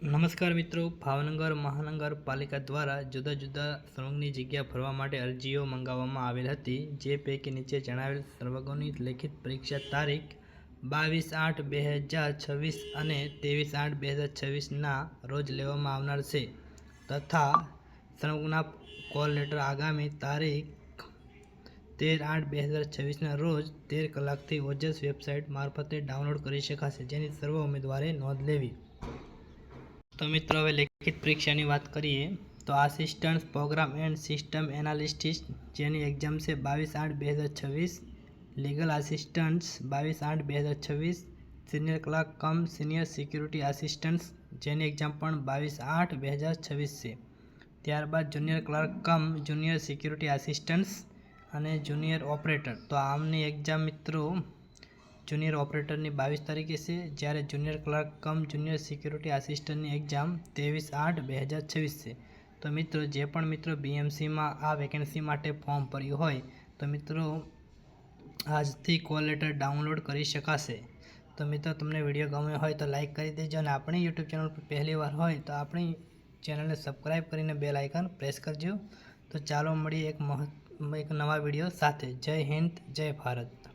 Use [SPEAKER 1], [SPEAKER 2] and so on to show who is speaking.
[SPEAKER 1] નમસ્કાર મિત્રો, ભાવનગર મહાનગરપાલિકા દ્વારા જુદા જુદા સર્વગની જગ્યા ભરવા માટે અરજીઓ મંગાવવામાં આવેલ હતી, જે પૈકી નીચે જણાવેલ સર્વગોની લેખિત પરીક્ષા તારીખ 22/8/2026 અને 23/8/2026ના રોજ લેવામાં આવનાર છે તથા સર્વગના કોલ લેટર આગામી તારીખ 13/8/2026ના રોજ 13 કલાકથી ઓજસ વેબસાઇટ મારફતે ડાઉનલોડ કરી શકાશે, જેની સર્વ ઉમેદવારે નોંધ લેવી। તો મિત્રો, હવે લેખિત પરીક્ષાની વાત કરીએ તો assistant program and system analyst જેની એક્ઝામ છે 22/8/2026, legal assistant 22/8/2026, senior clerk cum senior security assistant જેની એક્ઝામ પણ 22/8/2026 છે। ત્યારબાદ junior clerk cum junior security assistant અને જુનિયર ઓપરેટર, તો આમની એક્ઝામ મિત્રો જુનિયર ઓપરેટરની 22 તારીખે છે, જ્યારે junior clerk cum junior security આસિસ્ટન્ટની એક્ઝામ 23/8/2026 છે। તો મિત્રો, જે પણ મિત્રો બીએમસીમાં આ વેકેન્સી માટે ફોર્મ ભર્યું હોય તો મિત્રો આજથી કોલ લેટર ડાઉનલોડ કરી શકાશે। તો મિત્રો, તમને વિડીયો ગમ્યો હોય તો લાઇક કરી દેજો અને આપણી યુટ્યુબ ચેનલ પર પહેલી વાર હોય તો આપણી ચેનલને સબસ્ક્રાઈબ કરીને બેલ આઇકન પ્રેસ કરજો। તો ચાલો મળીએ એક નવા વિડીયો સાથે। જય હિન્દ, જય ભારત।